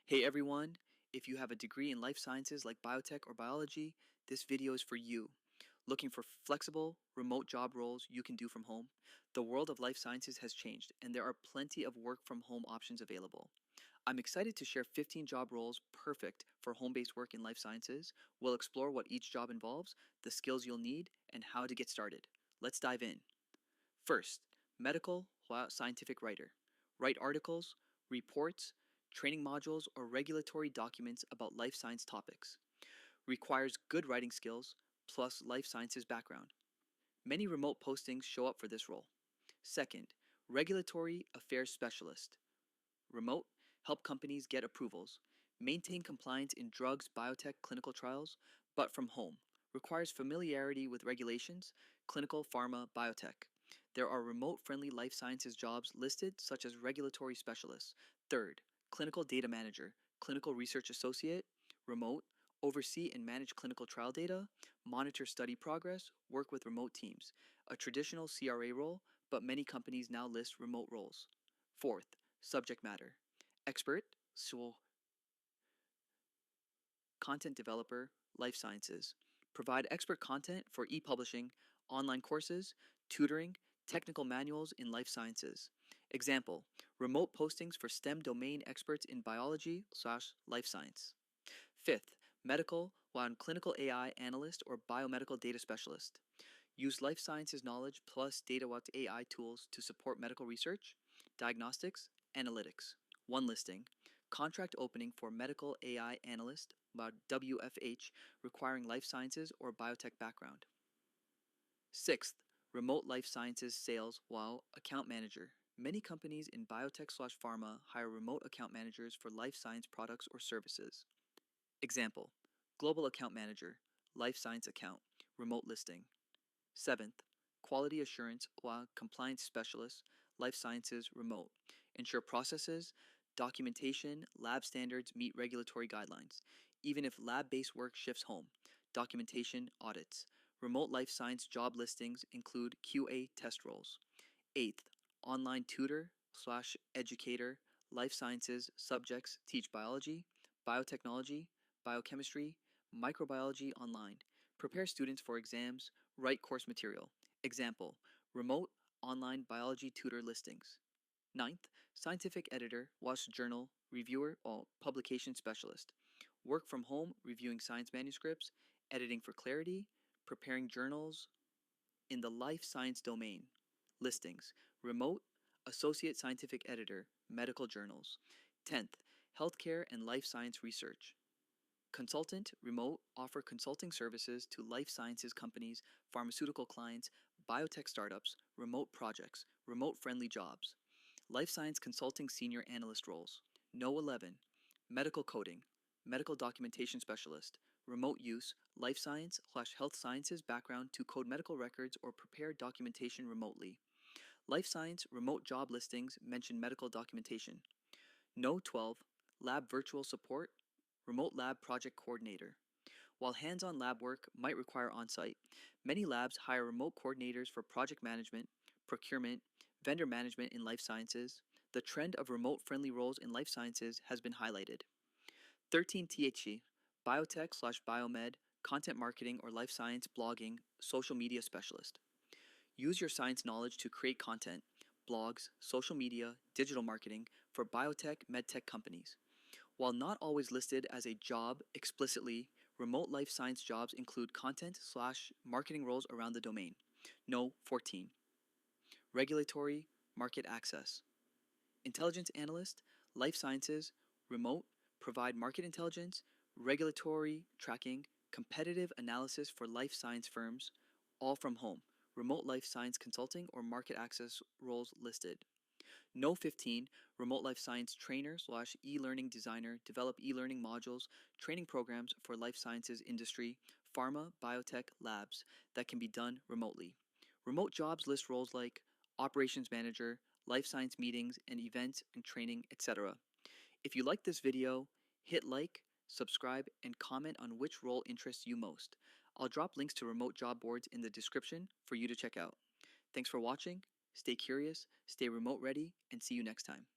Hey everyone, if you have a degree in life sciences like biotech or biology, this video is for you. Looking for flexible, remote job roles you can do from home? The world of life sciences has changed, and there are plenty of work from home options available. I'm excited to share 15 job roles perfect for home-based work in life sciences. We'll explore what each job involves, the skills you'll need, and how to get started. Let's dive in. First, medical scientific writer. Write articles, reports, training modules, or regulatory documents about life science topics. Requires good writing skills plus life sciences background. Many remote postings show up for this role. Second, regulatory affairs specialist. Remote, help companies get approvals. Maintain compliance in drugs, biotech, clinical trials, but from home. Requires familiarity with regulations, clinical, pharma, biotech. There are remote-friendly life sciences jobs listed, such as regulatory specialists. Third, clinical data manager, clinical research associate, remote, oversee and manage clinical trial data, monitor study progress, work with remote teams. A traditional CRA role, but many companies now list remote roles. Fourth, subject matter, expert, so content developer, life sciences. Provide expert content for e-publishing, online courses, tutoring, technical manuals in life sciences. Example, remote postings for STEM domain experts in biology/life science. Fifth, medical, while clinical AI analyst or biomedical data specialist. Use life sciences knowledge plus data with AI tools to support medical research, diagnostics, analytics. One listing. Contract opening for medical AI analyst, WFH, requiring life sciences or biotech background. Sixth, remote life sciences sales while account manager. Many companies in biotech/pharma hire remote account managers for life science products or services. Example, global account manager, life science account, remote listing. Seventh, quality assurance while compliance specialist, life sciences remote. Ensure processes, documentation, lab standards meet regulatory guidelines. Even if lab-based work shifts home, documentation audits. Remote life science job listings include QA test roles. Eighth, online tutor/educator, life sciences subjects teach biology, biotechnology, biochemistry, microbiology online. Prepare students for exams, write course material. Example, remote online biology tutor listings. Ninth, scientific editor, watch journal, reviewer, or publication specialist. Work from home, reviewing science manuscripts, editing for clarity, preparing journals in the life science domain. Listings, remote, associate scientific editor, medical journals. 10th, healthcare and life science research. Consultant, remote, offer consulting services to life sciences companies, pharmaceutical clients, biotech startups, remote projects, remote-friendly jobs. Life science consulting senior analyst roles. No 11. Medical coding, medical documentation specialist, remote use, life science/health sciences background to code medical records or prepare documentation remotely. Life science remote job listings mention medical documentation. No 12. Lab virtual support, remote lab project coordinator. While hands-on lab work might require on-site, many labs hire remote coordinators for project management, procurement, vendor management in life sciences. The trend of remote-friendly roles in life sciences has been highlighted. 13 THC, biotech/biomed, content marketing or life science blogging, social media specialist. Use your science knowledge to create content, blogs, social media, digital marketing for biotech, medtech companies. While not always listed as a job explicitly, remote life science jobs include content/marketing roles around the domain. No 14. Regulatory, market access. Intelligence analyst, life sciences, remote, provide market intelligence, regulatory tracking, competitive analysis for life science firms, all from home. Remote life science consulting or market access roles listed. No 15, remote life science trainer/e-learning designer, develop e-learning modules, training programs for life sciences industry, pharma, biotech, labs that can be done remotely. Remote jobs list roles like operations manager, life science meetings and events and training, etc. If you like this video, hit like, subscribe, and comment on which role interests you most. I'll drop links to remote job boards in the description for you to check out. Thanks for watching. Stay curious, stay remote ready, and see you next time.